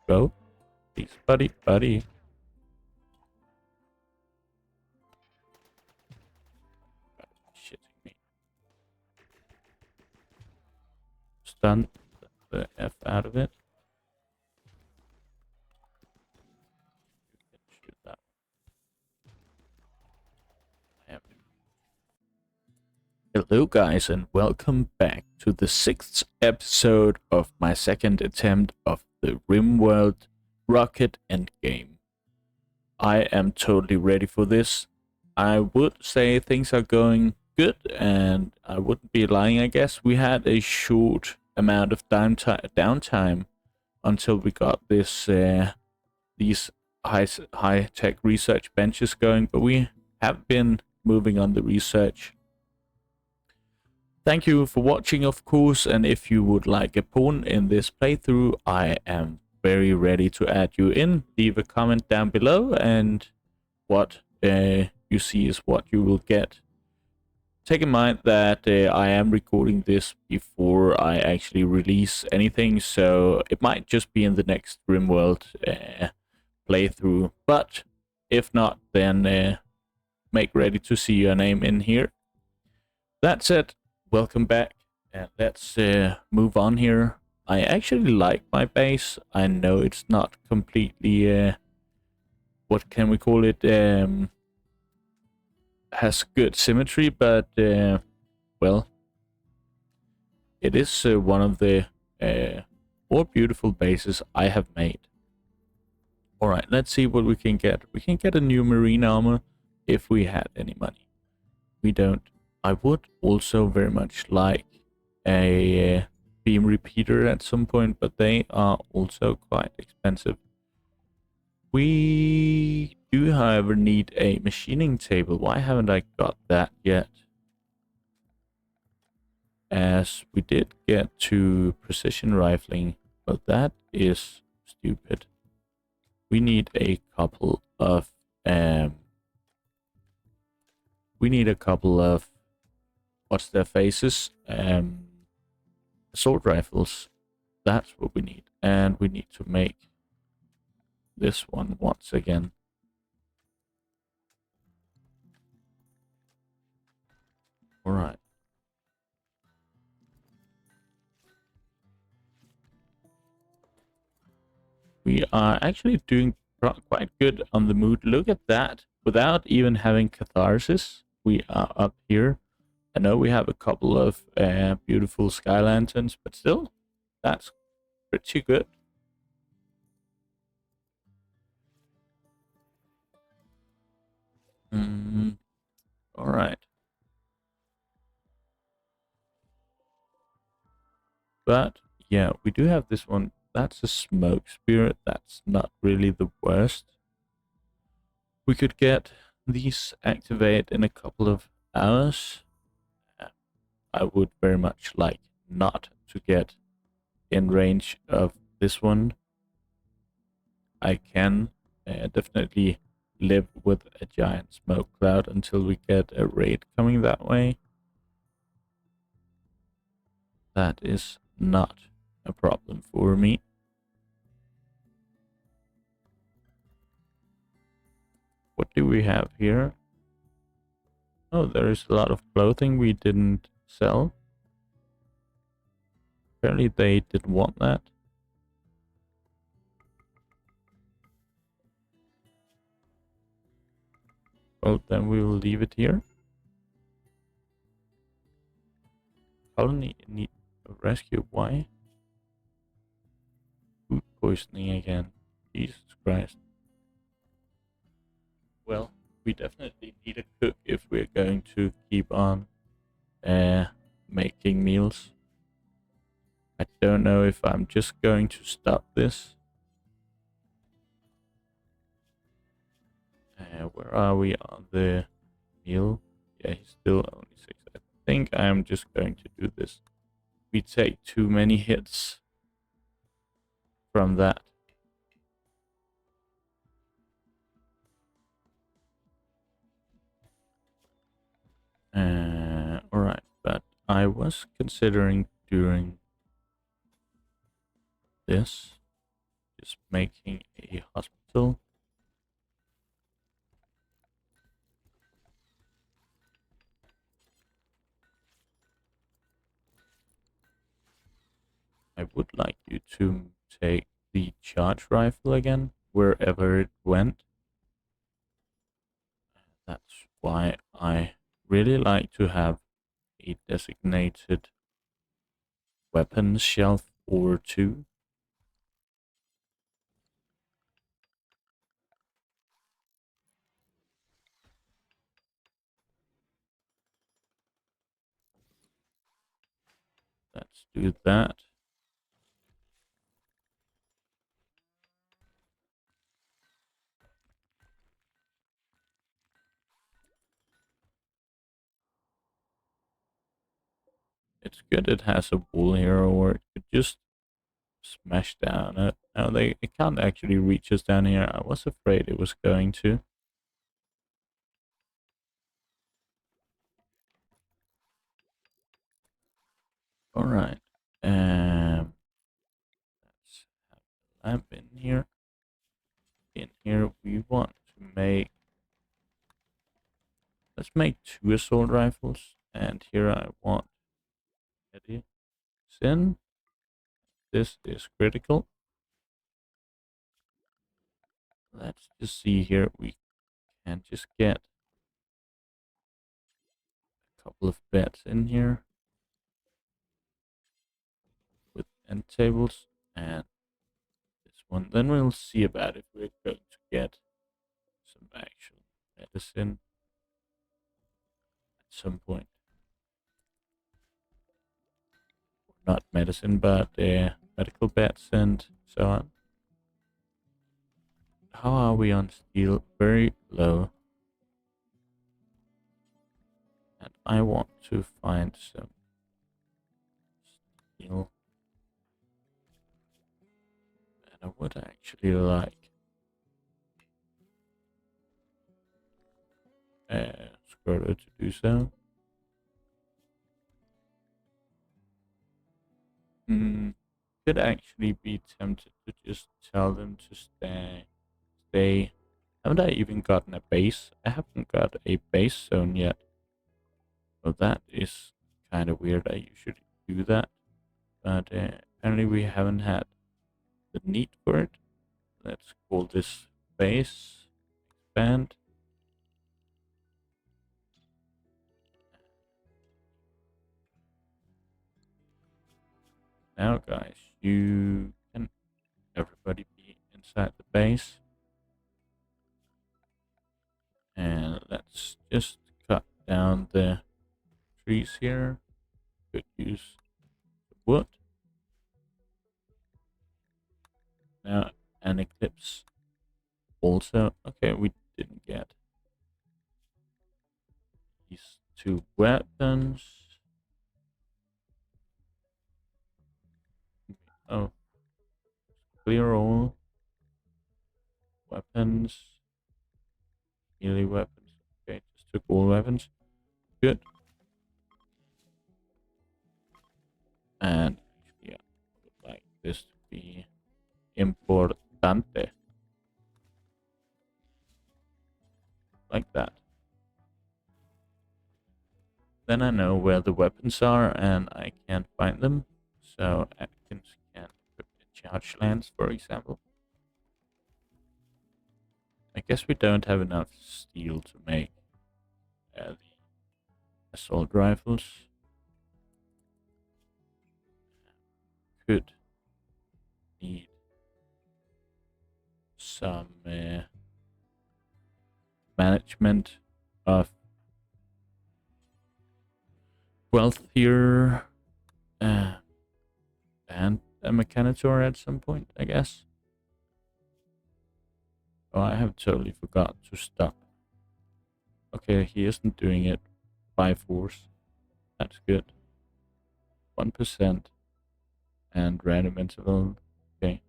Go. Please, buddy, buddy. Shitting me. Stun the F out of it. You can shoot that. Hello guys and welcome back to the 6th episode of my second attempt of the RimWorld Rocket Endgame. I am totally ready for this. I would say things are going good and I wouldn't be lying, I guess. We had a short amount of downtime until we got this these high-tech research benches going, but we have been moving on the research. Thank you for watching, of course, and if you would like a pawn in this playthrough, I am very ready to add you in. Leave a comment down below, and what you see is what you will get. Take in mind that I am recording this before I actually release anything, so it might just be in the next RimWorld playthrough, but if not, then make ready to see your name in here. That's it. Welcome back, and let's move on here. I actually like my base. I know it's not completely, what can we call it, has good symmetry, but, well, it is one of the more beautiful bases I have made. Alright, let's see what we can get. We can get a new marine armor if we had any money. We don't. I would also very much like a beam repeater at some point, but they are also quite expensive. We do, however, need a machining table. Why haven't I got that yet? As we did get to precision rifling, but that is stupid. We need a couple of what's their faces? Assault rifles. That's what we need. And we need to make this one once again. Alright. We are actually doing quite good on the mood. Look at that. Without even having catharsis, we are up here. I know we have a couple of beautiful sky lanterns, but still, that's pretty good. All right. But yeah, we do have this one. That's a smoke spirit. That's not really the worst. We could get these activate in a couple of hours. I would very much like not to get in range of this one. I can definitely live with a giant smoke cloud until we get a raid coming that way. That is not a problem for me. What do we have here? Oh, there is a lot of clothing we didn't sell. Apparently they didn't want that. Well, then we will leave it here. Colony need a rescue. Why? Food poisoning again. Jesus Christ. Well, we definitely need a cook if we're going to keep on making meals. I don't know if I'm just going to stop this. Where are we on the meal? Yeah, he's still only 6. I think I'm just going to do this. We take too many hits from that. Alright, but I was considering doing this just making a hospital. I would like you to take the charge rifle again, wherever it went. That's why I really like to have a designated weapons shelf or two. Let's do that. It's good it has a wall here, or it could just smash down it. No, it can't actually reach us down here. I was afraid it was going to. Alright. Let's have a lamp in here. In here we want to make, let's make 2 assault rifles. And here I want medicine. This is critical. Let's just see here. We can just get a couple of beds in here with end tables and this one. Then we'll see about if we're going to get some actual medicine at some point. Not medicine, but medical beds and so on. How are we on steel? Very low. And I want to find some steel. And I would actually like Scroto to do so. Could actually be tempted to just tell them to stay. Haven't I even gotten a base? I haven't got a base zone yet. So that is kind of weird. I usually do that. But apparently we haven't had the need for it. Let's call this base. Expand. Now guys, you can everybody be inside the base. And let's just cut down the trees here. Could use the wood. Now an eclipse also. Okay, we didn't get these 2 weapons. Oh, clear all weapons. Melee weapons. Okay, just took all weapons. Good. And yeah, I would like this to be importante. Like that. Then I know where the weapons are and I can find them. So Atkins can equip the charge lance, for example. I guess we don't have enough steel to make the assault rifles. Could need some management of wealth here and a mechanitor at some point, I guess. Oh, I have totally forgot to stop. Okay, he isn't doing it by force. That's good. 1% and random interval. Okay.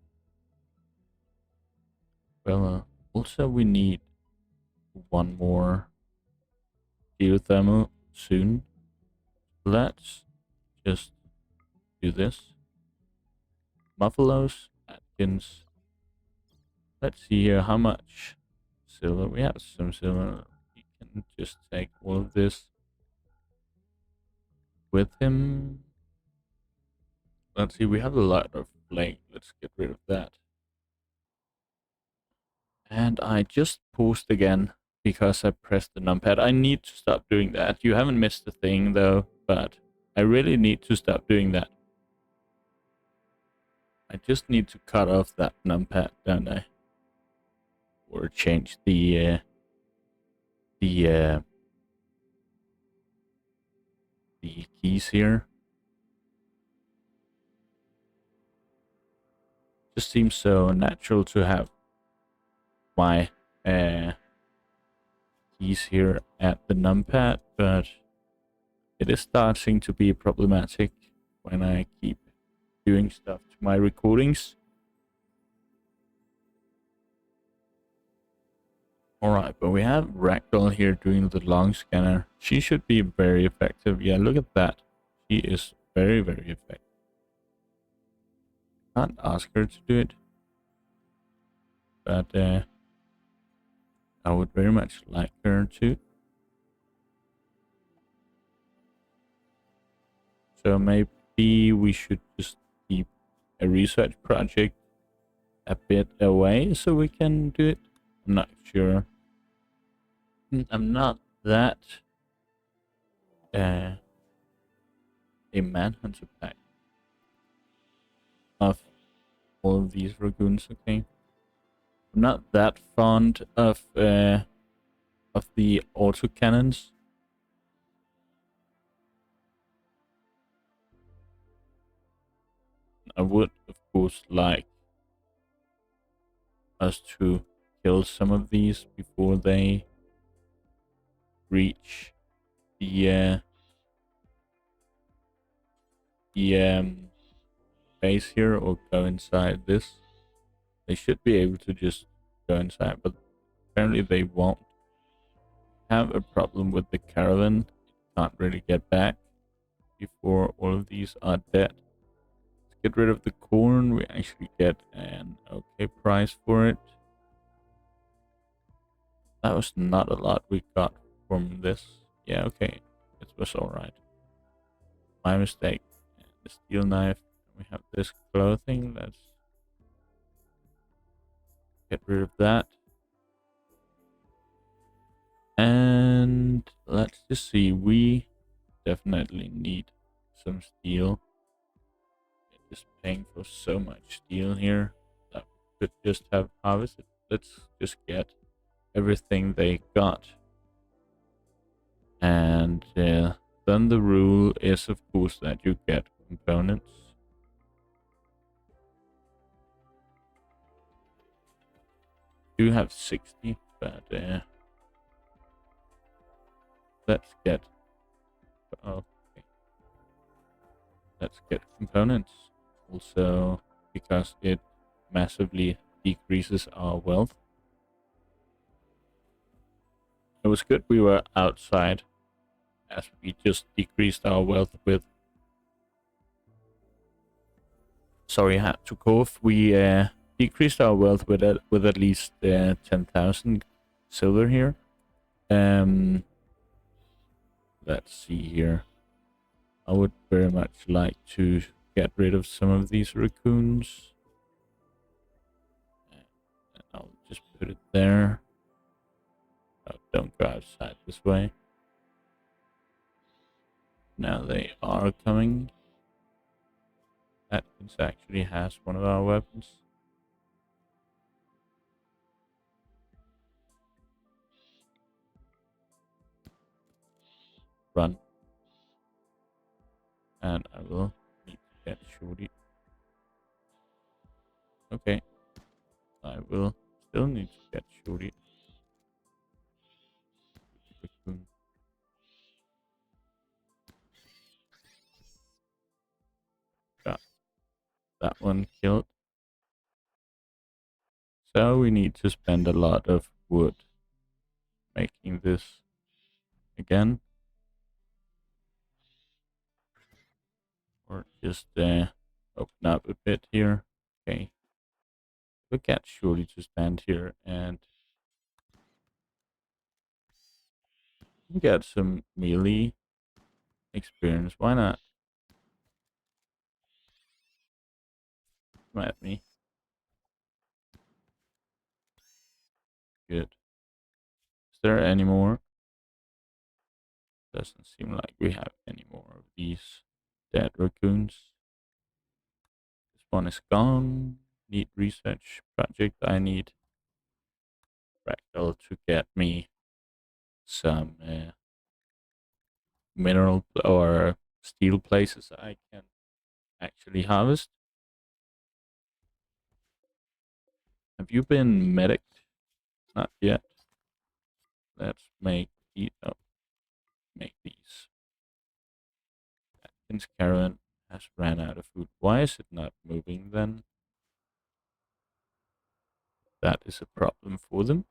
Well, also we need 1 more geothermal soon. Let's just do this. Muffalos, Atkins, let's see here how much silver. We have some silver. We can just take all of this with him. Let's see, we have a lot of flame. Let's get rid of that. And I just paused again because I pressed the numpad. I need to stop doing that. You haven't missed a thing though, but I really need to stop doing that. I just need to cut off that numpad, don't I? Or change the keys here. Just seems so natural to have my keys here at the numpad, but it is starting to be problematic when I keep doing stuff to my recordings. Alright, but we have Ragdoll here doing the long scanner. She should be very effective. Yeah, look at that. She is very, very effective. Can't ask her to do it, but I would very much like her to. So maybe we should just keep a research project a bit away so we can do it. I'm not sure. I'm not that a manhunter pack of all of these Ragoons, okay? I'm not that fond of the autocannons. I would, of course, like us to kill some of these before they reach the base here or go inside this. They should be able to just go inside, but apparently they won't. Have a problem with the caravan. It can't really get back before all of these are dead. Let's get rid of the corn. We actually get an okay price for it. That was not a lot we got from this. Yeah, okay. It was alright. My mistake. The steel knife. We have this clothing. Let's get rid of that. And let's just see. We definitely need some steel. It is paying for so much steel here that we could just have harvested. Let's just get everything they got. And then the rule is, of course, that you get components. You have 60, but let's get okay. Let's get components also because it massively decreases our wealth. It was good we were outside, as we just decreased our wealth with. Sorry, I had to cough. We decreased our wealth with at least 10,000 silver here. Let's see here. I would very much like to get rid of some of these raccoons. And I'll just put it there. Oh, don't go outside this way. Now they are coming. Atkins actually has one of our weapons. Run. And I will need to get Shorty. Okay. I will still need to get Shorty. Got that one killed. So we need to spend a lot of wood making this again. Or just open up a bit here. Okay. We get surely to stand here and get some melee experience. Why not? Come at me. Good. Is there any more? Doesn't seem like we have any more of these dead raccoons. This one is gone. Need research project. I need Fractal to get me some mineral or steel places I can actually harvest. Have you been medic? Not yet. Let's make make these. Atkins caravan has ran out of food. Why is it not moving then? That is a problem for them.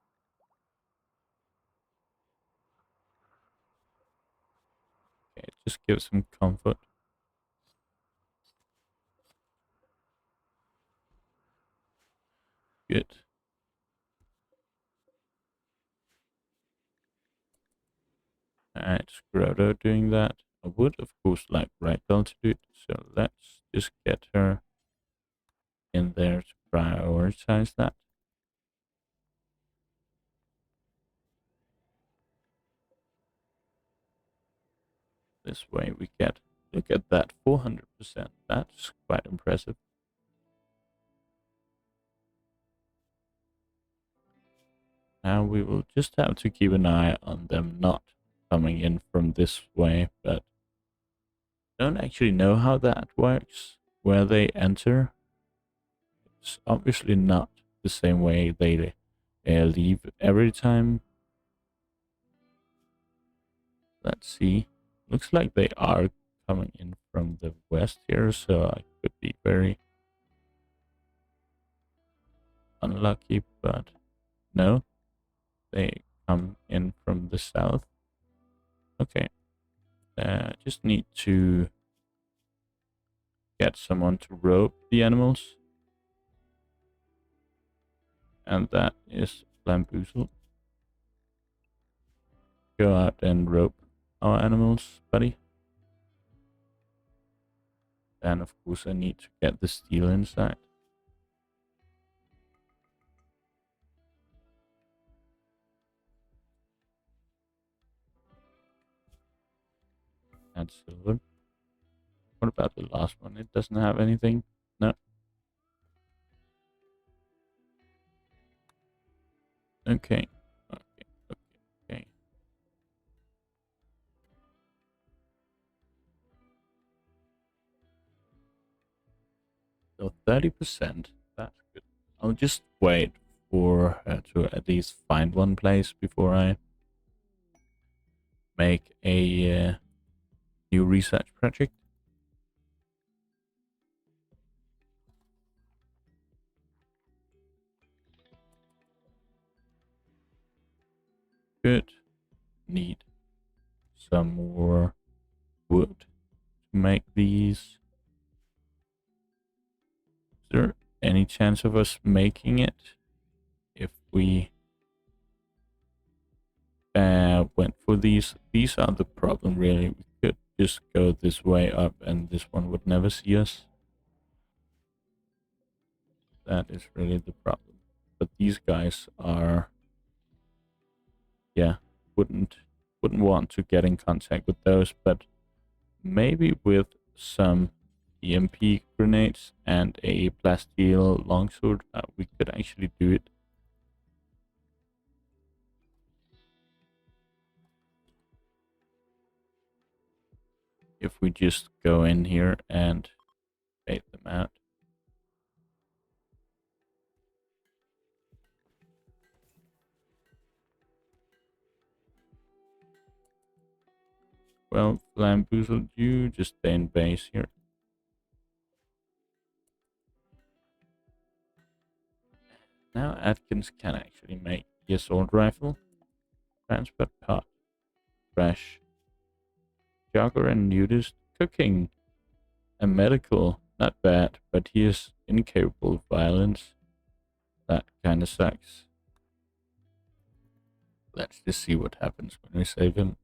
Okay, just give some comfort. Good. Alright, Scroto doing that. I would, of course, like Ragdoll to do it, so let's just get her in there to prioritize that. This way we get, look at that, 400%. That's quite impressive. Now we will just have to keep an eye on them not coming in from this way, but don't actually know how that works, where they enter. It's obviously not the same way they leave every time. Let's see. Looks like they are coming in from the west here, so I could be very unlucky, but no, they come in from the south. Okay, just need to get someone to rope the animals, and that is Bamboozle. Go out and rope our animals, buddy. And of course I need to get the steel inside. Add silver. What about the last one? It doesn't have anything. No. Okay. Okay. So 30%. That's good. I'll just wait for her to at least find one place before I make a new research project. Good. Need some more wood to make these. Is there any chance of us making it if we went for these? These are the problem, really. We could just go this way up and this one would never see us. That is really the problem. But these guys are, yeah, wouldn't want to get in contact with those, but maybe with some EMP grenades and a plasteel longsword, we could actually do it. If we just go in here and bait them out. Well, Bamboozled, you just stay in base here. Now Atkins can actually make the assault rifle. Transport pot. Fresh. Jogger and nudist. Cooking. A medical. Not bad, but he is incapable of violence. That kind of sucks. Let's just see what happens when we save him.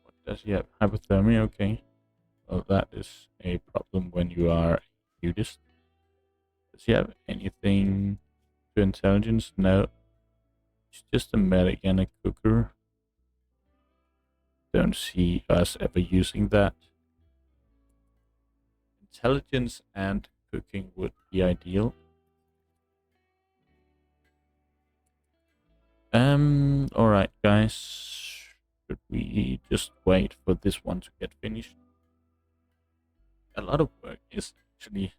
What does he have? Hypothermia, okay. Well, that is a problem when you are a nudist. Does he have anything to intelligence? No. It's just a medic and a cooker. Don't see us ever using that. Intelligence and cooking would be ideal. Alright guys. Should we just wait for this one to get finished? A lot of work is actually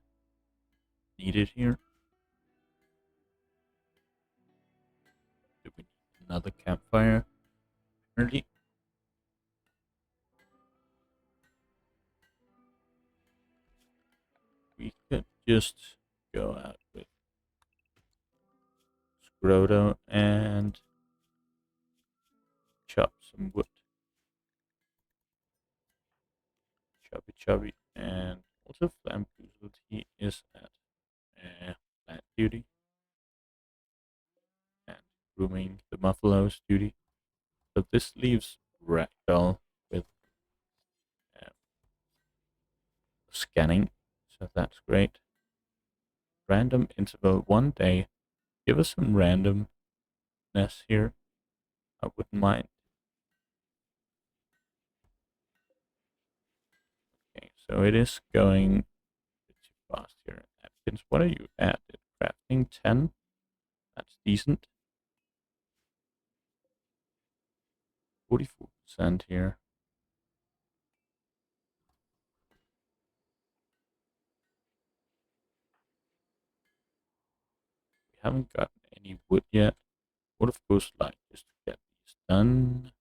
needed here. Do we need another campfire? Apparently. We could just go out with Scroto and chop some wood. Chubby. And also Flamboozled, he is at plant duty. And grooming the muffalos duty. So this leaves Ragdoll with scanning. So that's great. Random interval 1 day. Give us some randomness here. I wouldn't mind. Okay, so it is going pretty fast here. Atkins, what are you at? Crafting 10? That's decent. 44% here. We haven't gotten any wood yet. Would of course like just to get these done.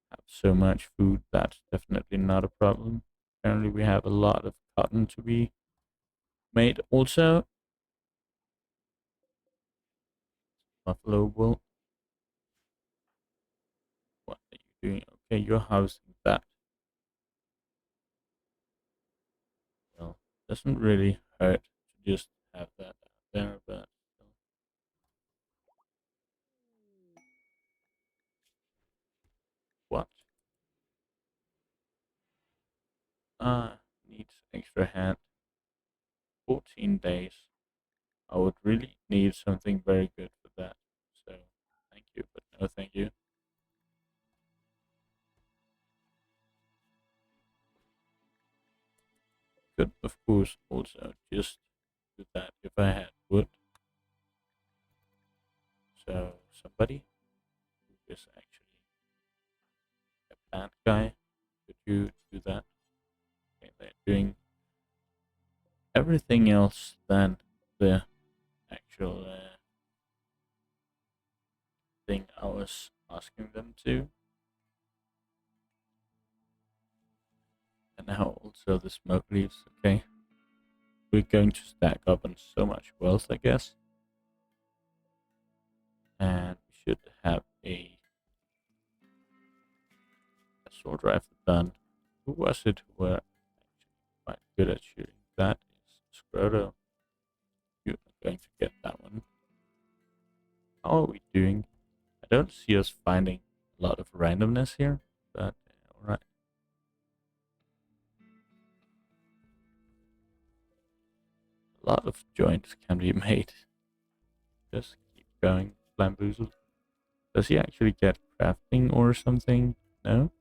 Have so much food, that's definitely not a problem. Apparently we have a lot of cotton to be made also. Buffalo wool. What are you doing? Okay, you're housing that. Well, doesn't really hurt to just have that out there, but still. What? Needs extra hand. 14 days. I would really need something very good for that. So, thank you, but no thank you. Could, of course, also just do that if I had wood. So, somebody who is actually a plant guy, could you do that? Okay, they're doing everything else than the actual thing I was asking them to. And now also the smoke leaves. Okay, we're going to stack up on so much wealth, I guess. And we should have a assault rifle done. Who was it who were actually quite good at shooting? That is Scroto. You are going to get that one. How are we doing? I don't see us finding a lot of randomness here, but alright. A lot of joints can be made. Just keep going, Bamboozled. Does he actually get crafting or something? No?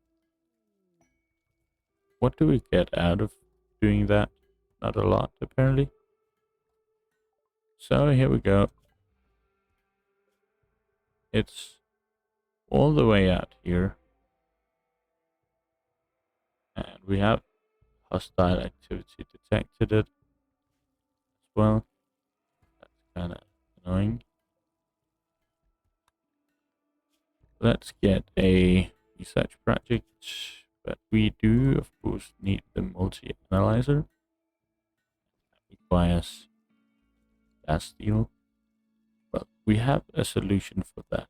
What do we get out of doing that? Not a lot, apparently. So here we go. It's all the way out here. And we have hostile activity detected it as well. That's kind of annoying. Let's get a research project, but we do, of course, need the multi-analyzer. That requires gas steel. Well, we have a solution for that.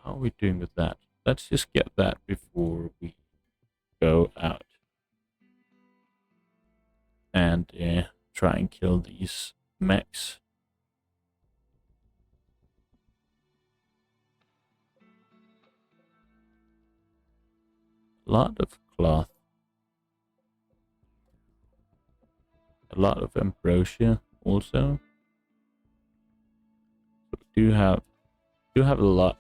How are we doing with that? Let's just get that before we go out. And try and kill these mechs. A lot of cloth. A lot of ambrosia also. So we do have a lot.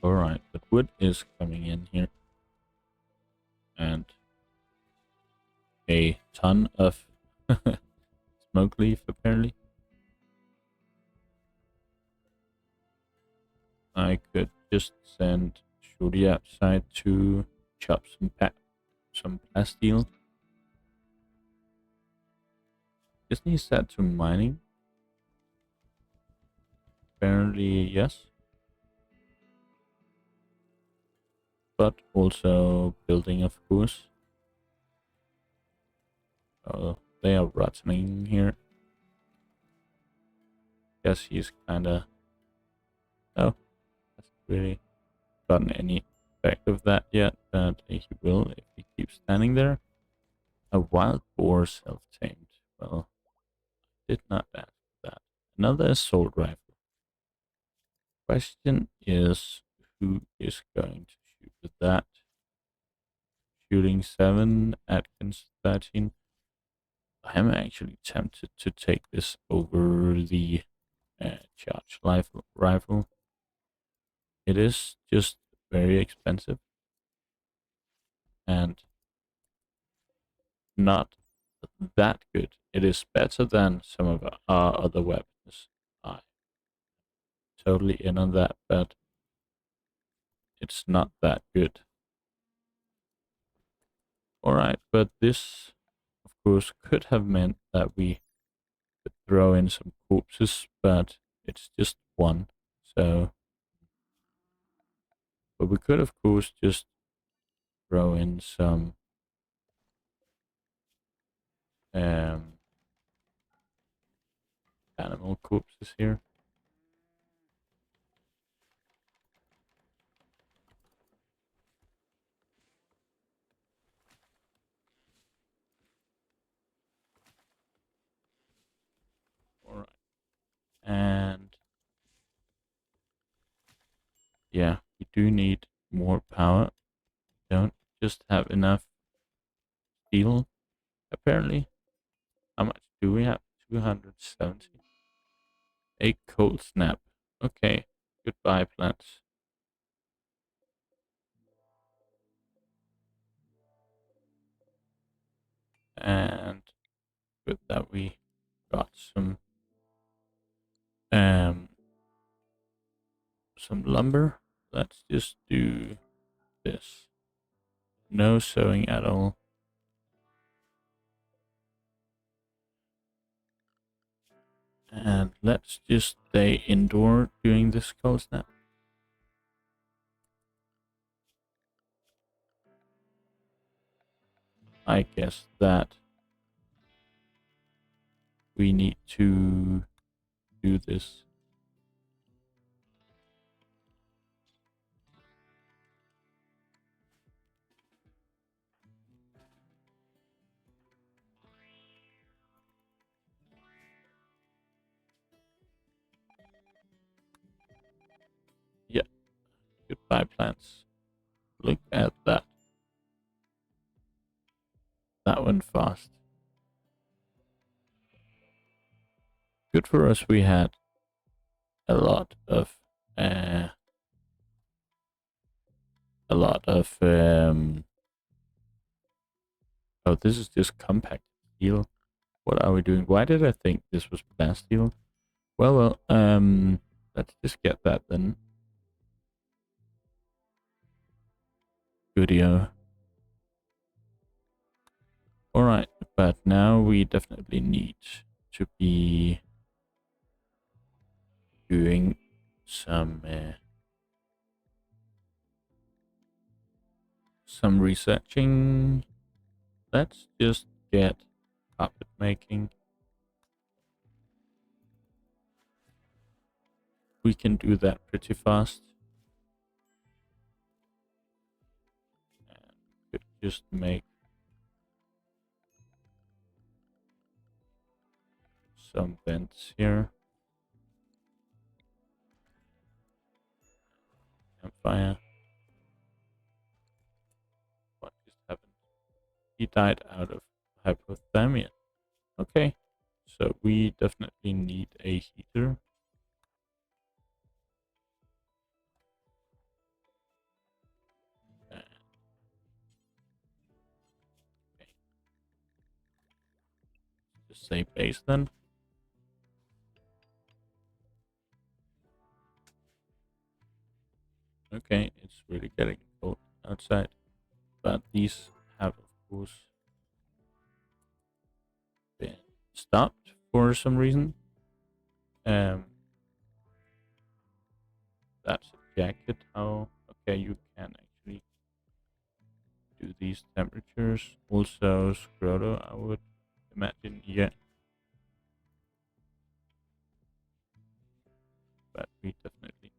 Alright, but wood is coming in here. And a ton of smoke leaf apparently. I could just send Shorty outside to chop some plasteel. Just needs that to mining. Apparently, yes. But also building, of course. Oh, they are rotting here. Guess he's kinda... Oh, hasn't really gotten any effect of that yet, but he will if he keeps standing there. A wild boar self-tamed. Well, did not ask for that. Another assault rifle. Question is, who is going to shoot with that? Shooting 7, Atkins 13. I am actually tempted to take this over the charge rifle. It is just very expensive and not that good. It is better than some of our other weapons. I totally in on that, but it's not that good. Alright, but this, of course, could have meant that we could throw in some corpses, but it's just one. So, but we could, of course, just throw in some animal corpses here. Alright. And yeah, we do need more power. Don't just have enough steel, apparently. How much do we have? 270. A ColdSnap. Okay. Goodbye, plants. And with that, we got some lumber. Let's just do this. No sewing at all. And let's just stay indoor doing this ColdSnap. I guess that we need to do this. Yeah, goodbye plants. Look at that. That went fast. Good for us, we had a lot of oh, this is just compact steel. What are we doing? Why did I think this was plasteel? Well, let's just get that then. Goodio. Alright, but now we definitely need to be doing some researching. Let's just get carpet making. We can do that pretty fast. And we could just make some vents here. Campfire. What just happened? He died out of hypothermia. Okay, so we definitely need a heater. Okay. Just say base then. Okay, it's really getting cold outside, but these have of course been stopped for some reason. That's a jacket. Oh, okay, you can actually do these temperatures. Also, Scroto, I would imagine, yeah. But we definitely need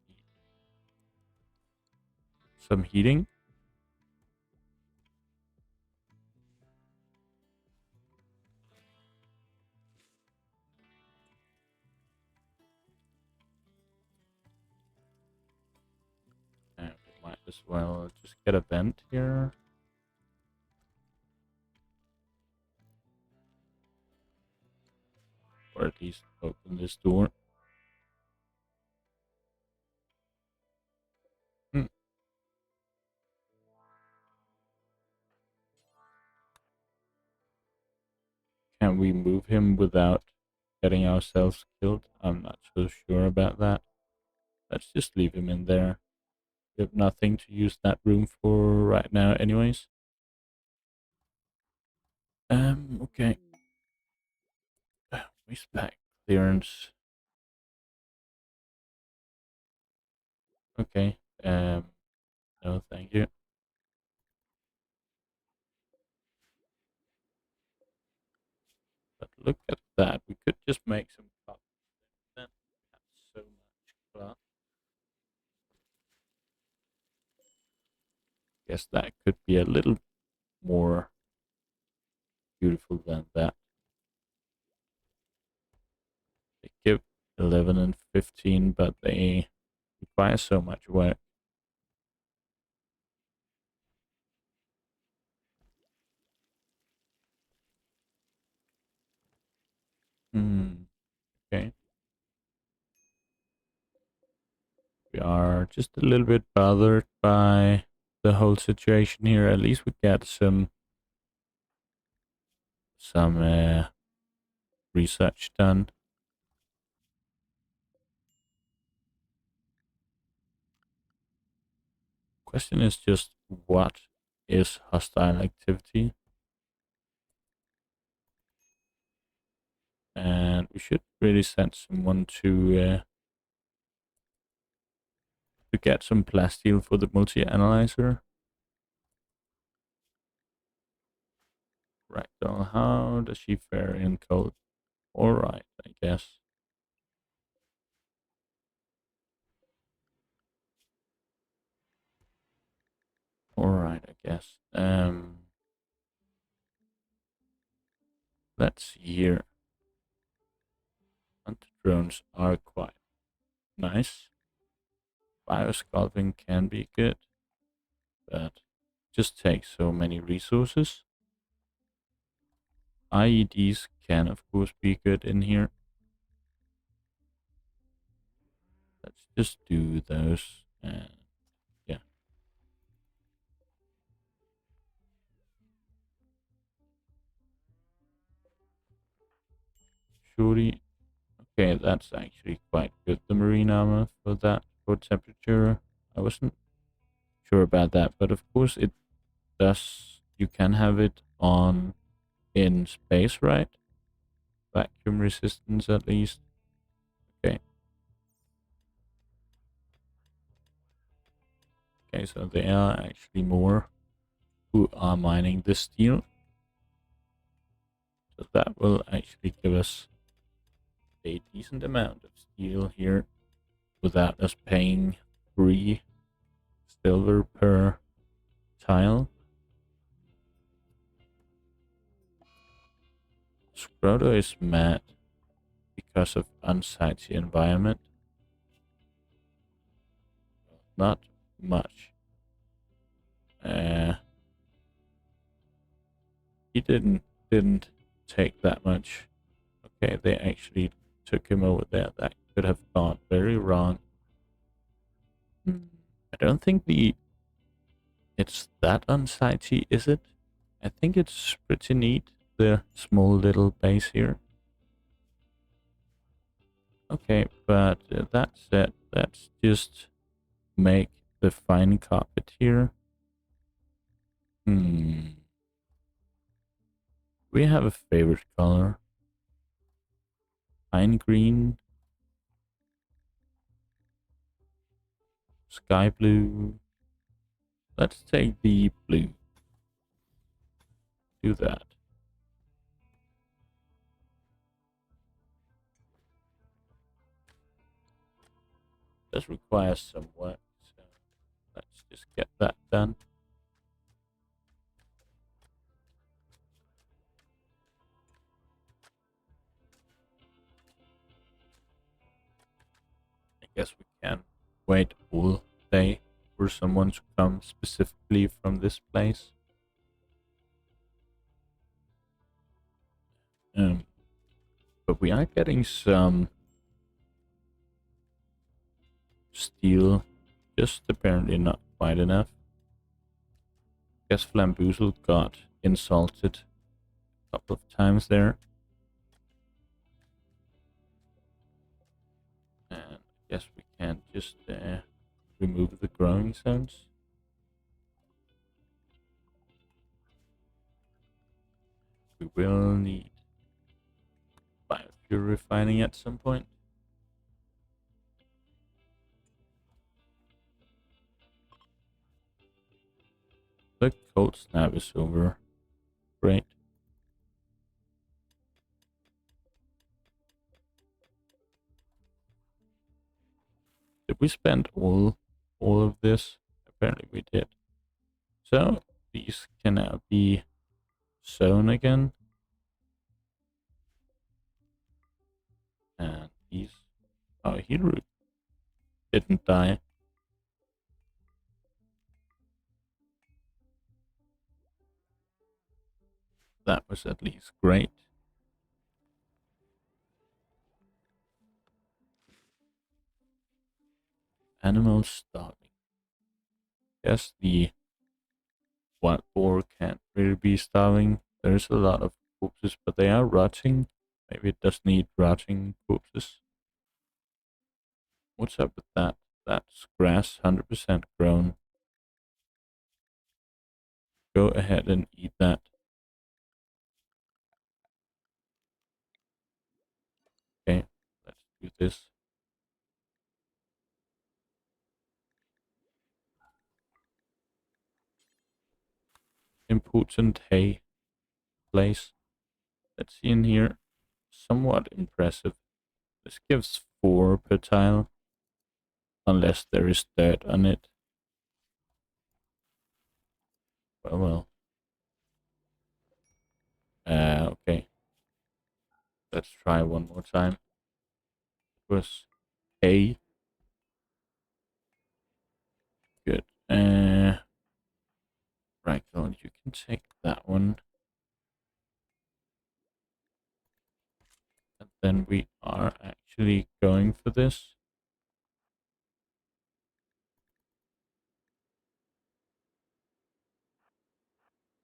some heating. And we might as well just get a vent here. Or at least open this door. Hmm. Can we move him without getting ourselves killed? I'm not so sure about that. Let's just leave him in there. We have nothing to use that room for right now anyways. Okay. Waste pack clearance. Okay. No, thank you. But look at that. We could just make some cotton. Then we have so much cloth. Guess that could be a little more beautiful than that. They give 11 and 15, but they require so much work. Okay. We are just a little bit bothered by the whole situation here. At least we get some research done. Question is just what is hostile activity? And we should really send someone to get some plasteel for the multi-analyzer. Right, so how does she fare in code? Alright, I guess. Alright, I guess. Let's see here. Hunter drones are quite nice. Biosculpting can be good, but just takes so many resources. IEDs can of course be good in here. Let's just do those and yeah. Shuri. Okay, that's actually quite good. The marine armor for that, for temperature. I wasn't sure about that, but of course it does. You can have it on in space, right? Vacuum resistance at least. Okay. Okay, so there are actually more who are mining this steel. So that will actually give us a decent amount of steel here without us paying 3 silver per tile. Scroto is mad because of unsightly environment. Not much. He didn't take that much. Okay, they actually took him over there. That could have gone very wrong. I don't think it's that unsightly, is it? I think it's pretty neat, the small little base here. Okay, but that said, let's just make the fine carpet here. We have a favorite color. Pine green. Sky blue. Let's take the blue. Do that. Does require some work, so let's just get that done. I guess we can wait all day for someone to come specifically from this place. But we are getting some steel, just apparently not quite enough. Guess Flamboozle got insulted a couple of times there. And I guess we can just remove the growing zones. We will need biofuel refining at some point. The ColdSnap is over. Great. Did we spend all of this? Apparently we did. So these can now be sown again. And these, oh, he didn't die. That was at least great. Animals starving. Yes, the wild boar can't really be starving. There's a lot of corpses, but they are rotting. Maybe it does need rotting corpses. What's up with that? That's grass, 100% grown. Go ahead and eat that. Okay, let's do this. Important hay place. Let's see in here. Somewhat impressive. This gives 4 per tile. Unless there is dirt on it. Well. Okay. Let's try one more time. It was hay. Good. Right, well, you can take that one. And then we are actually going for this.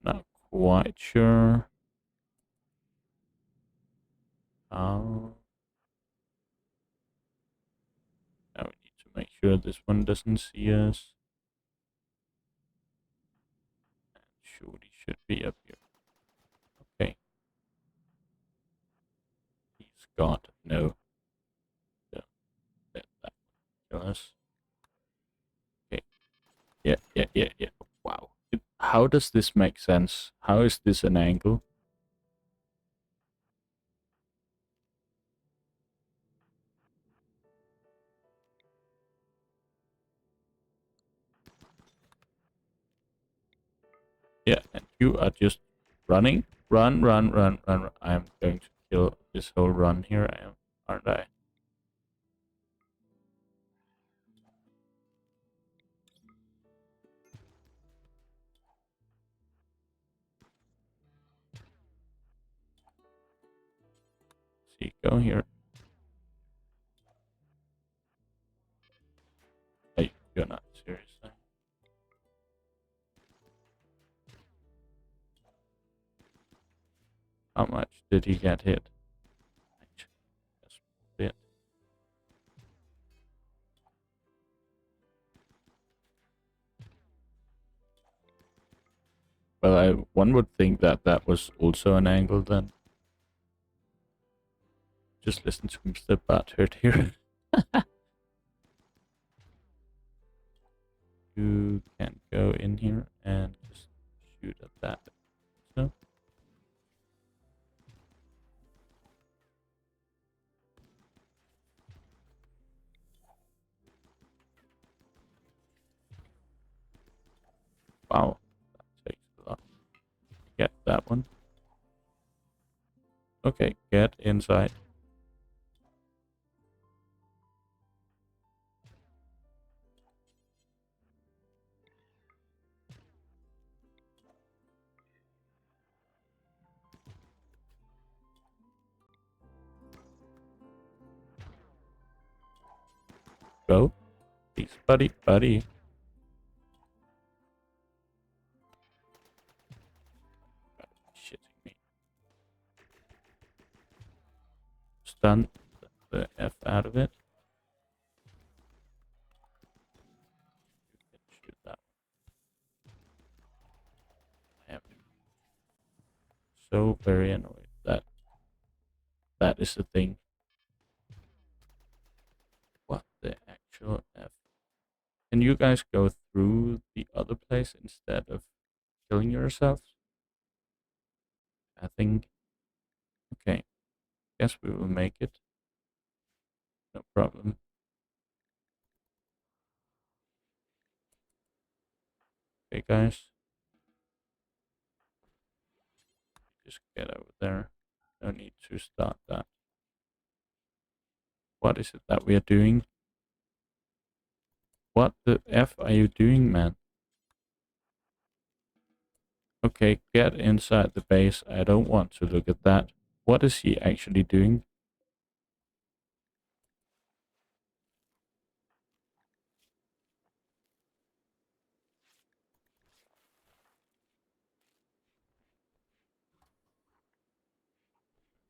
Not quite sure how. Now we need to make sure this one doesn't see us. And surely should be up here. Okay, God, no. Don't let that kill us. Okay. Yeah. Wow. How does this make sense? How is this an angle? Yeah, and you are just running. Run. I'm going to kill this whole run here, aren't I? See, go here. Hey, you're not seriously. How much did he get hit? Just a bit. Well, one would think that that was also an angle then. Just listen to Mr. Butthurt here. You can go in here and just shoot at that. So. Wow, that takes a lot. Get that one. Okay, get inside. Go. Please, buddy. Shitting me. Stun the F out of it. You can shoot that. I am so very annoyed that that is the thing. What the actual F? Can you guys go through the other place instead of killing yourselves? I think. Okay. Guess we will make it. No problem. Okay, guys. Just get over there. No need to start that. What is it that we are doing? What the F are you doing, man? Okay, get inside the base. I don't want to look at that. What is he actually doing?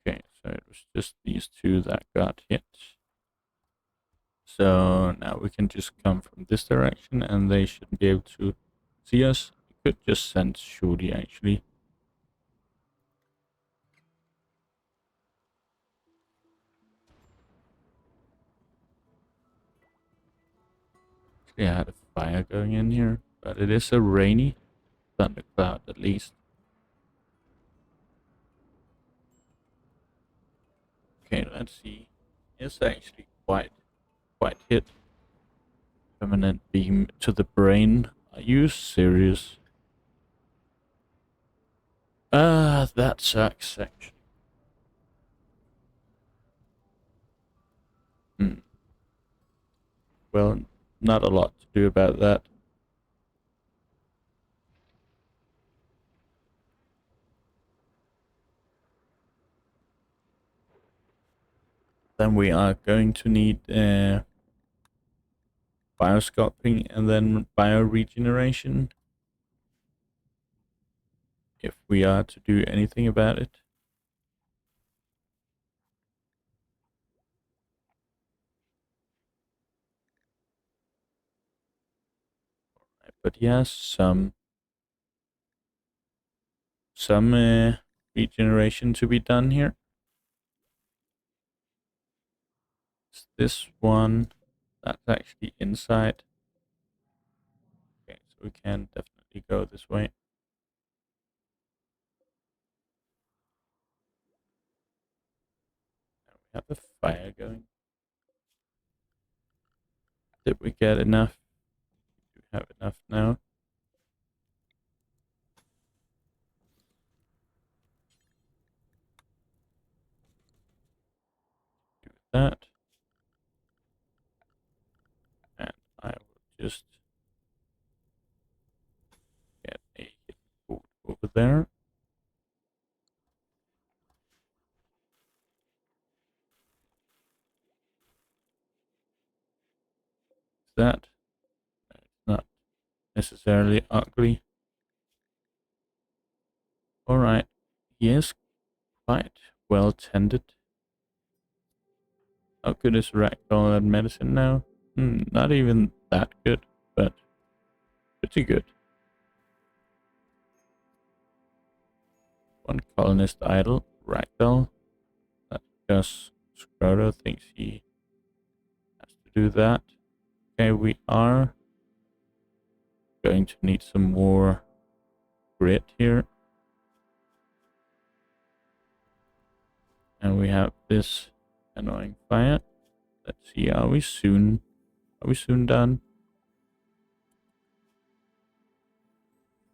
Okay, so it was just these two that got hit. So now we can just come from this direction and they shouldn't be able to see us. We could just send Shorty actually. Actually, I had a fire going in here, but it is a rainy thundercloud at least. Okay, let's see. It's actually quite hit. Permanent beam to the brain. Are you serious? That sucks actually. Hmm. Well, not a lot to do about that. Then we are going to need biosculpting and then bioregeneration if we are to do anything about it. But yes, some regeneration to be done here. It's this one. That's actually inside. Okay, so we can definitely go this way. Now we have a fire going. Did we get enough? We have enough now. Do that. And I will just get a board over there. That. It's not necessarily ugly. Alright. He is quite well tended. How good is Ragdoll at medicine now? Not even that good, but pretty good. One colonist idle, Ragdoll. That's because Scroto thinks he has to do that. Okay, we are going to need some more grit here. And we have this annoying fire. Let's see, are we soon done?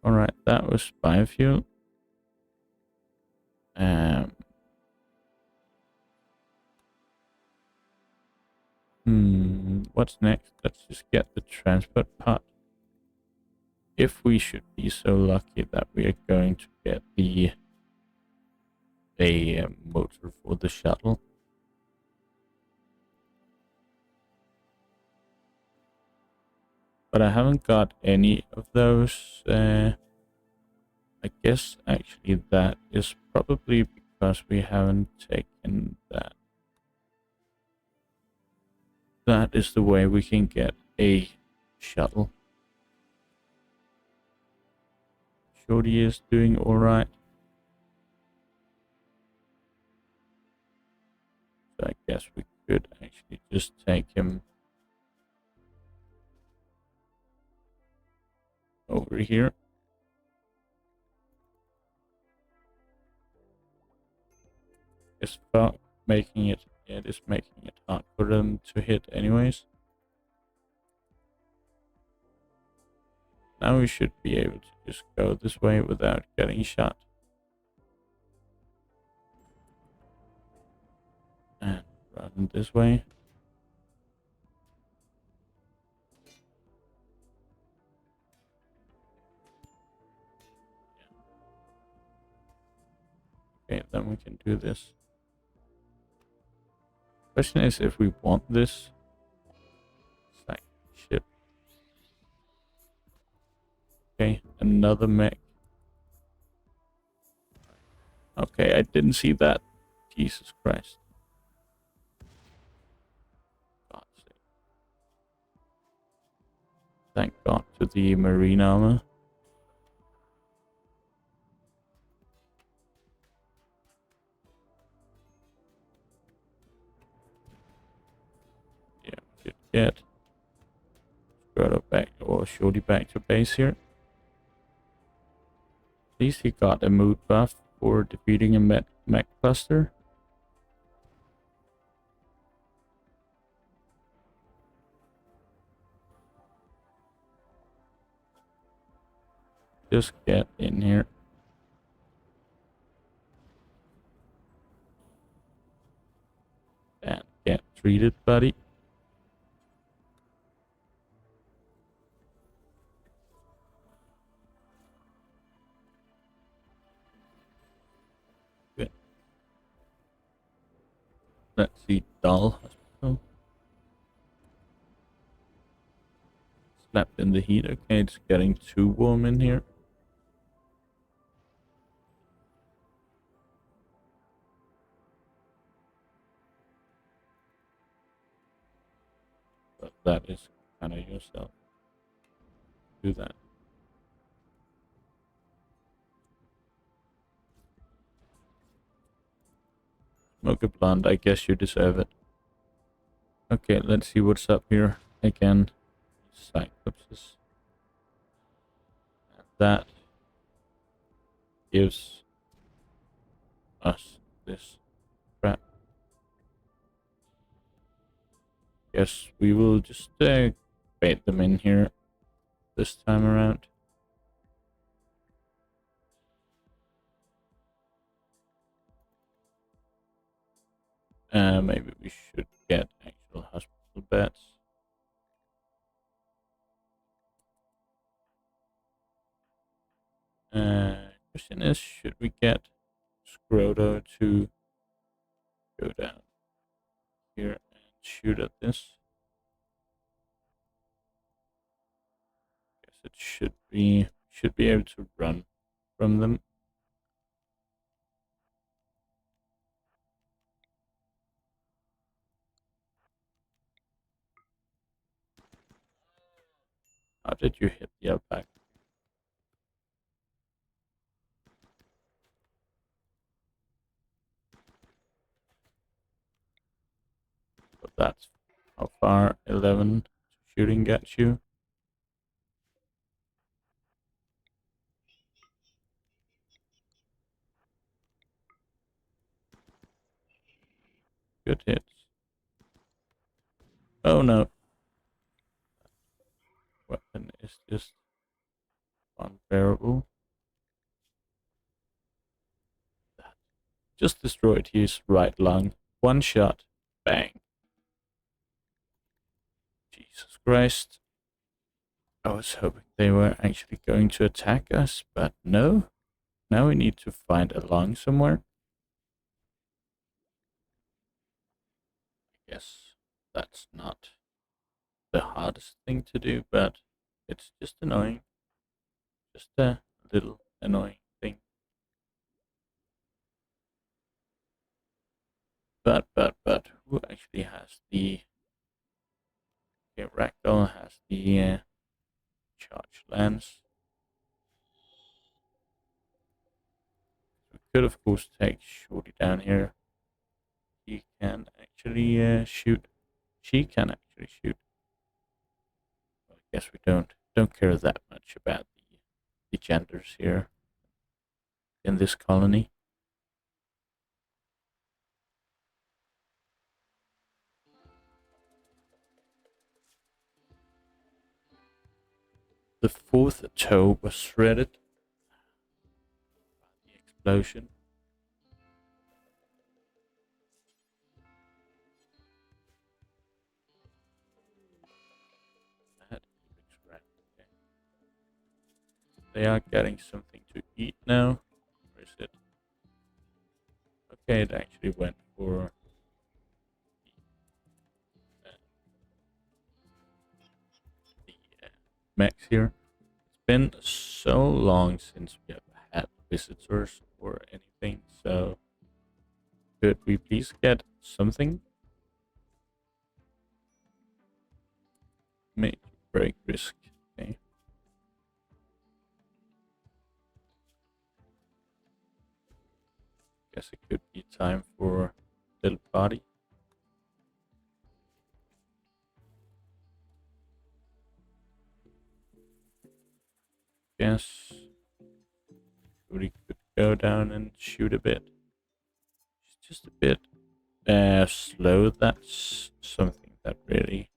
Alright, that was biofuel. What's next? Let's just get the transport part. If we should be so lucky that we are going to get a motor for the shuttle. But I haven't got any of those. I guess actually that is probably because we haven't taken that. That is the way we can get a shuttle. Shorty is doing alright. So I guess we could actually just take him over here. It's about making it, yeah, it is making it hard for them to hit anyways. Now we should be able to just go this way without getting shot. And run this way. Okay, then we can do this. Question is if we want this. It's like, shit. Okay, another mech. Okay, I didn't see that. Jesus Christ. God's sake. Thank God to the marine armor. Yeah, we should get Scroto back or Shorty back to base here. At least he got a mood buff for defeating a mech cluster. Just get in here. And get treated, buddy. Good. Let's see, Dull Hospital. Slapped in the heat. Okay, it's getting too warm in here. But that is kind of yourself. Do that. Smoke a blunt, I guess you deserve it. Okay, let's see what's up here. Again, cyclopses. And that gives us this crap. Yes, we will just bait them in here this time around. Maybe we should get actual hospital beds. Question is, should we get Scroto to go down here and shoot at this? Guess it should be able to run from them. How did you hit the back? But that's how far 11 shooting gets you. Good hits. Oh no. Weapon is just unbearable. That just destroyed his right lung. One shot. Bang. Jesus Christ. I was hoping they were actually going to attack us, but no. Now we need to find a lung somewhere. I guess that's not the hardest thing to do, but it's just annoying. Just a little annoying thing. But, who actually has the... Okay, Ragdoll has the charge lance. We could, of course, take Shorty down here. He can actually shoot. She can actually shoot. Well, I guess we don't care that much about the genders here in this colony. The fourth toe was shredded by the explosion. That looks right. Okay. They are getting something to eat now. Where is it? Okay, it actually went for the mechs here. It's been so long since we have had visitors or anything, so could we please get something? Make break risk. Okay. Guess it could be time for little party. Guess we could go down and shoot a bit. It's just a bit slow. That's something that really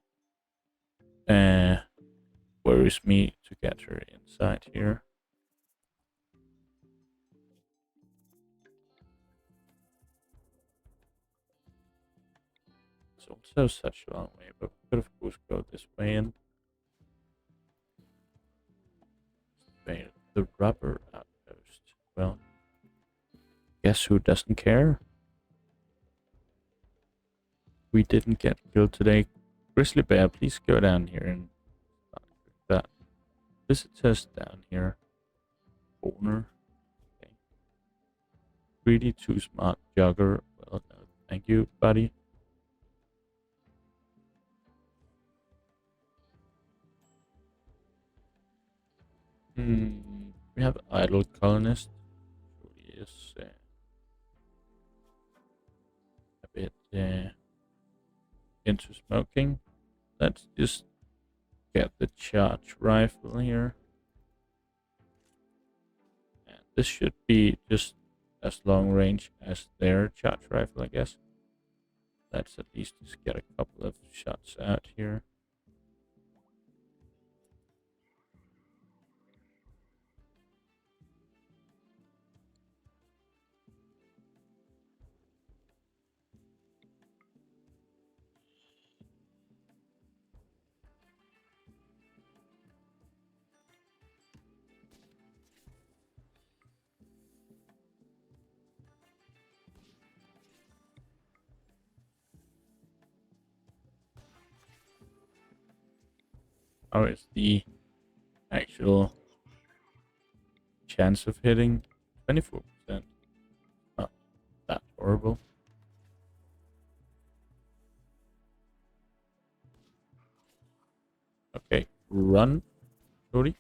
worries me to get her inside here. It's also such a long way, but we could of course go this way and the rubber outpost. Well, guess who doesn't care? We didn't get killed today. Grizzly Bear, please go down here and start with that. Visitors down here. Owner. Okay. Really too smart jogger. Well, no, thank you, buddy. We have idle colonist. He is a bit into smoking. Let's just get the charge rifle here. And this should be just as long range as their charge rifle, I guess. Let's at least just get a couple of shots out here. How is the actual chance of hitting? 24%. Not that horrible. Okay, run, Cody.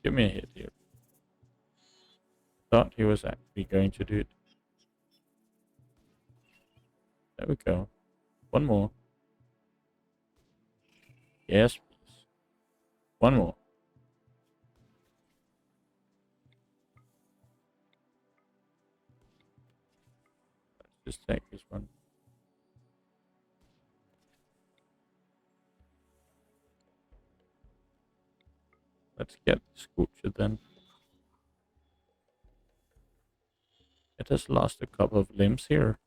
Give me a hit here. Thought he was actually going to do it. There we go. One more. Yes, please. One more. Let's just take this one. Let's get the Scorcher then. It has lost a couple of limbs here.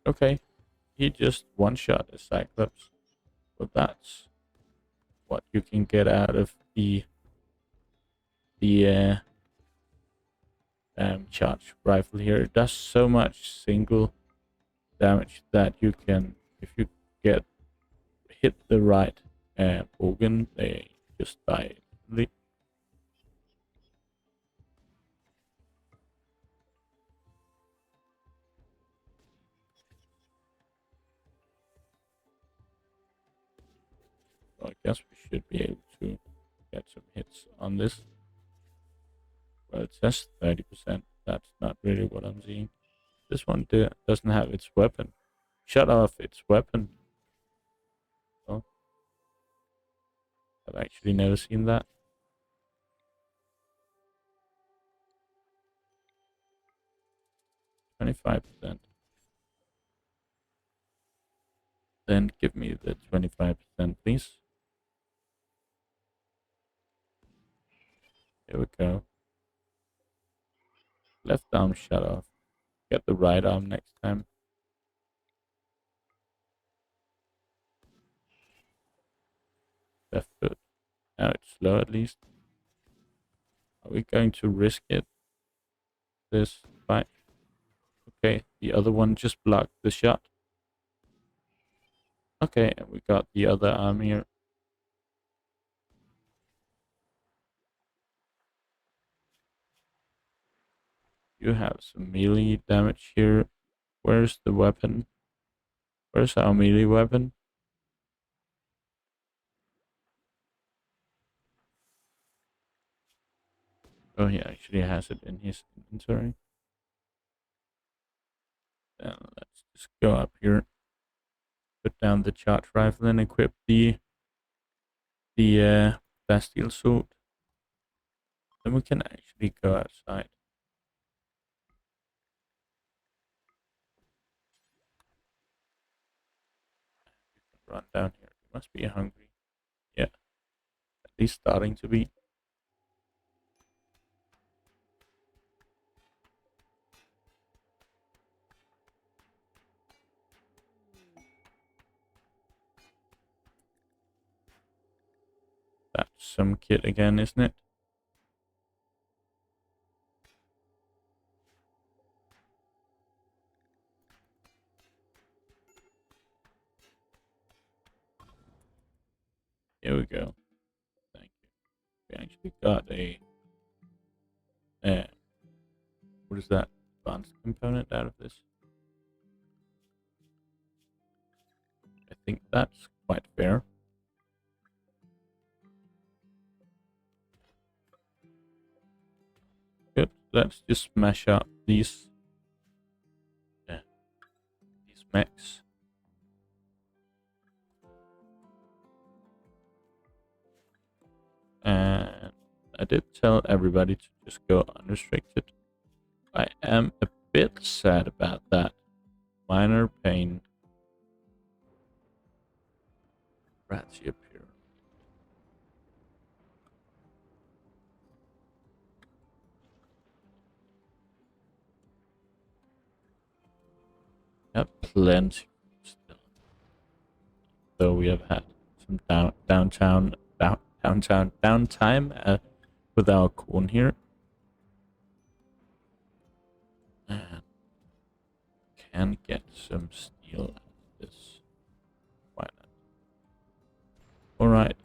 Okay, he just one-shot a Cyclops. But that's what you can get out of the charge rifle here. It does so much single damage that you can, if you get hit the right organ, they just die. So I guess we should be able to get some hits on this. Well, it says 30%. That's not really what I'm seeing. This one doesn't have its weapon. Shut off its weapon. Oh, I've actually never seen that. 25%. Then give me the 25%, please. Here we go. Left arm shut off. Get the right arm next time. Left foot. Now it's slow at least. Are we going to risk it? This fight? Okay, the other one just blocked the shot. Okay, and we got the other arm here. You have some melee damage here. Where's the weapon? Where's our melee weapon? Oh, he actually has it in his inventory. Then let's just go up here, put down the charge rifle, and equip the Bastille sword. Then we can actually go outside. You can run down here. You must be hungry. Yeah, at least starting to be. That's some kit again, isn't it? Here we go. Thank you. We actually got a what is that advanced component out of this? I think that's quite fair. Good. Let's just smash up these mechs. And I did tell everybody to just go unrestricted. I am a bit sad about that. Minor pain. Ratsy appear. Have plenty still. Though we have had some downtime with our corn here. And can get some steel out of this. Why not? Alright.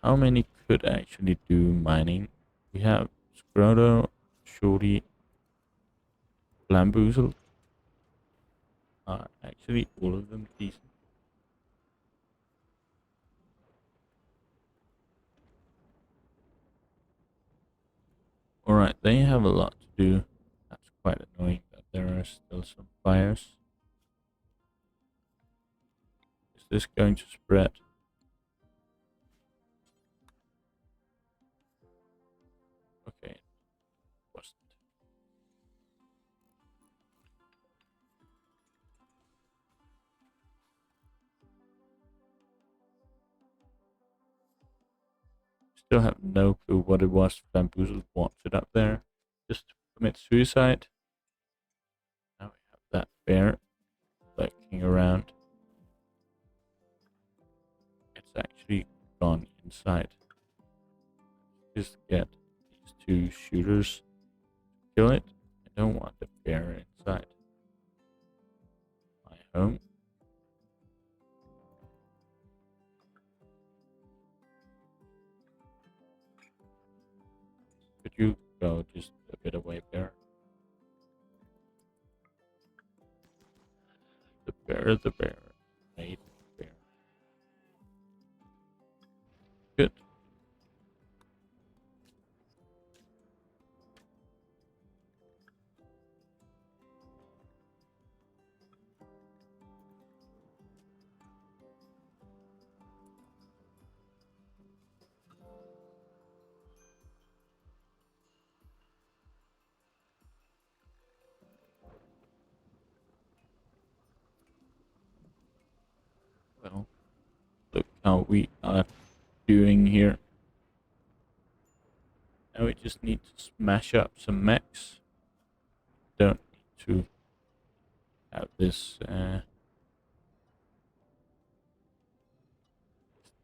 How many could actually do mining? We have Scroto, Shorty, Bamboozle. Are actually all of them decent? Alright, they have a lot to do. That's quite annoying that there are still some fires. Is this going to spread? Okay, wasn't. Still have no clue what it was Bamboozle wanted up there. Just to commit suicide. Now we have that bear lurking around. It's actually gone inside. Just get these two shooters to kill it. I don't want the bear inside my home. Could you go just a bit away, bear? The bear. Made bear. Good. Well, look how we are doing here. Now we just need to smash up some mechs. Don't need to have this.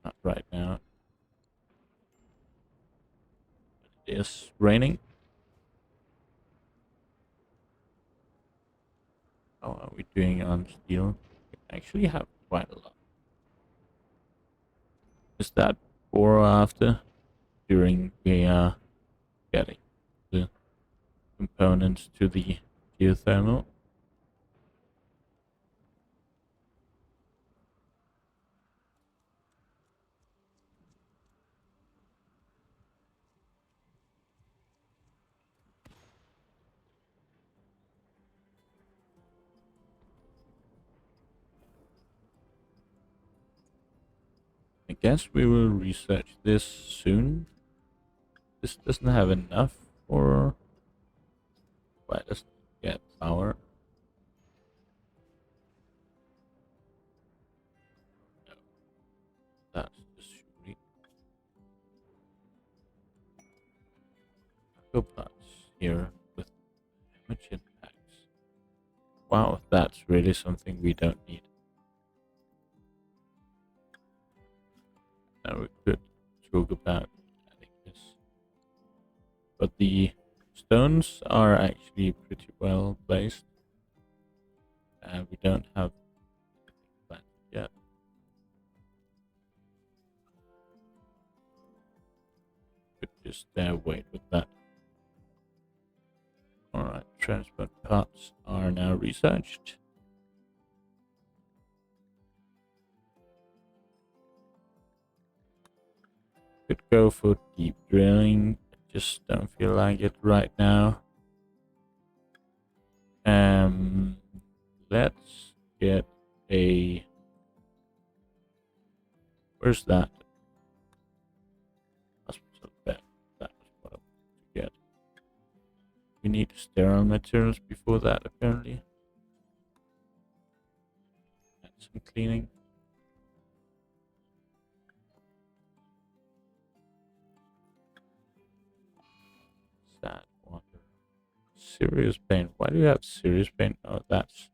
Not right now. It is raining. How are we doing on steel? We actually have quite a lot. Is that before or after? During the getting the components to the geothermal? I guess we will research this soon. This doesn't have enough for... Why doesn't it get power? No, that's just shooting. Go parts here with damage impacts. Wow, that's really something we don't need. Now we could talk about adding this. But the stones are actually pretty well placed. We don't have anything planted yet. Could just wait with that. Alright, transport pods are now researched. Could go for deep drilling. I just don't feel like it right now. Let's get a... Where's that? Hospital bed. That was what I wanted to get. We need sterile materials before that, apparently. And some cleaning. Sad water. Serious pain. Why do you have serious pain? Oh, that's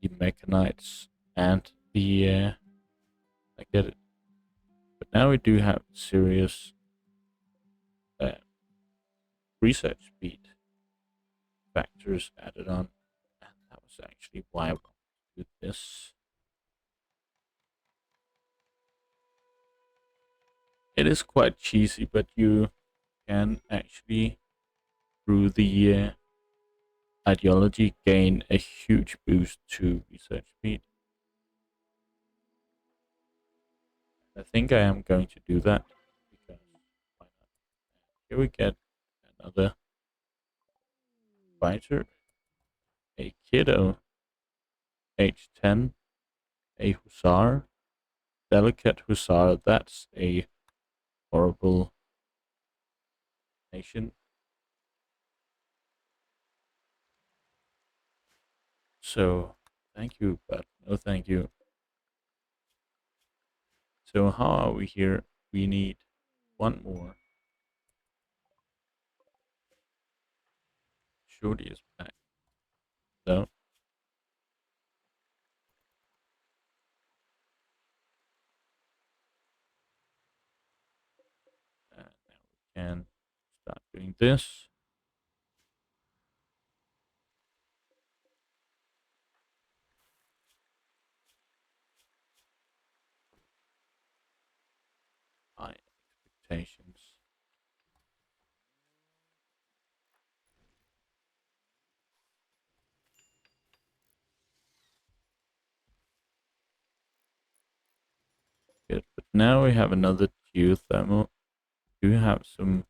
the mechanites and the I get it. But now we do have serious research speed factors added on, and that was actually why I wanted to do this. It is quite cheesy, but you can actually, through the ideology, gain a huge boost to research speed. I think I am going to do that because why not? Here we get another fighter, a kiddo, age 10, a hussar, delicate hussar. That's a horrible nation. So thank you, but no thank you. So how are we here? We need one more. Shorty is back. So now we can start doing this. High expectations. Good, but now we have another geothermal. Do you have some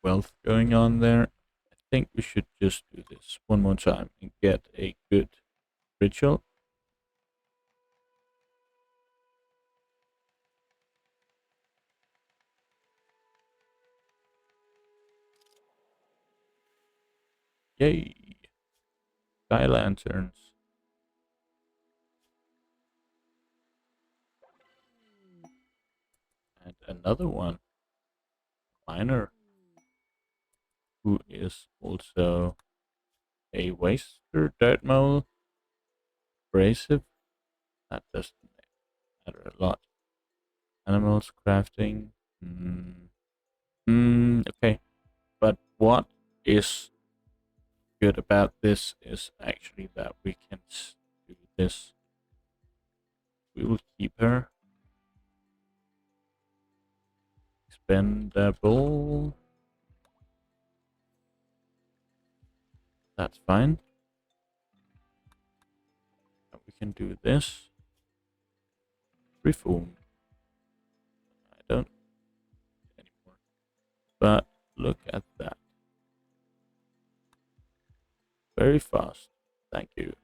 wealth going on there? I think we should just do this one more time and get a good ritual. Yay! Sky lanterns. And another one. Miner. Who is also a waster, dirt mole, abrasive. That doesn't matter a lot. Animals, crafting. Okay. But what is good about this is actually that we can do this. We will keep her. Expendable. That's fine. We can do this. Reform. I don't anymore. But look at that. Very fast. Thank you.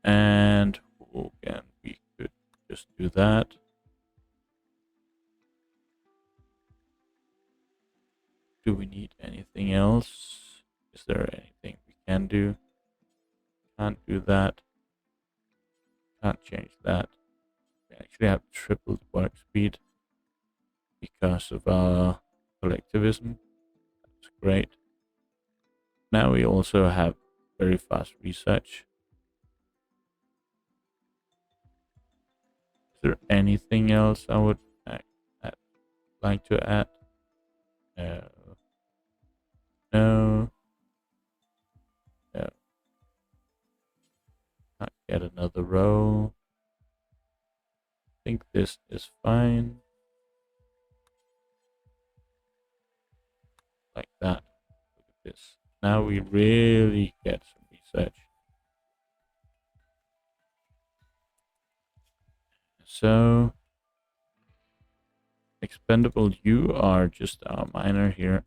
And again, we could just do that. Do we need anything else? Is there anything we can do? Can't do that. Can't change that. We actually have tripled work speed because of our collectivism. That's great. Now we also have very fast research. Is there anything else I would add? like to add. No. No. No. Can't get another row. I think this is fine. Like that. Look at this. Now we really get some research. So expendable, you are just our miner here.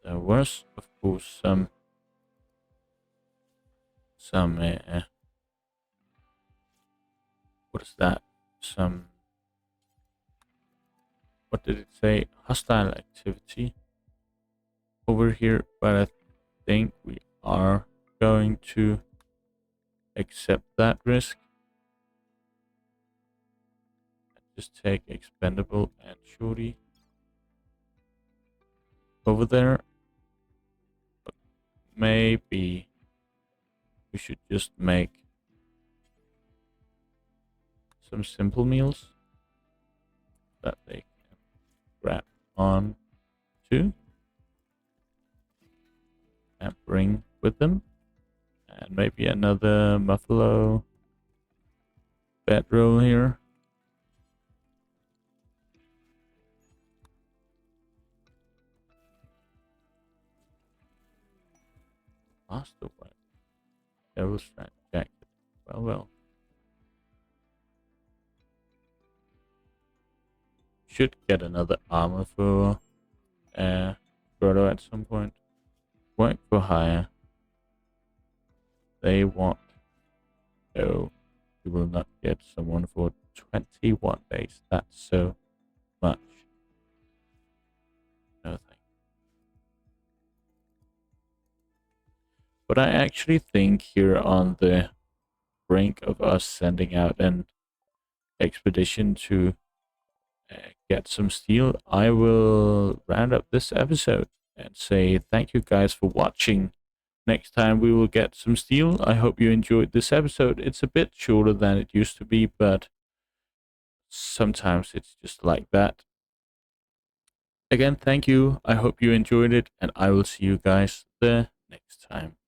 There was, of course, some what is that? Some, what did it say? Hostile activity over here, but I think we are going to accept that risk. Just take expendable and shorty over there. But maybe we should just make some simple meals that they can grab on to and bring with them. And maybe another muffalo bedroll here. Master weapon. Devil's strand jacket. Well, well. Should get another armor for Frodo at some point. Work for hire. They want. No, we will not get someone for 21 days. That's so much. No thank you. But I actually think here on the brink of us sending out an expedition to get some steel, I will round up this episode and say thank you guys for watching. Next time we will get some steel. I hope you enjoyed this episode. It's a bit shorter than it used to be, but sometimes it's just like that. Again, thank you. I hope you enjoyed it, and I will see you guys the next time.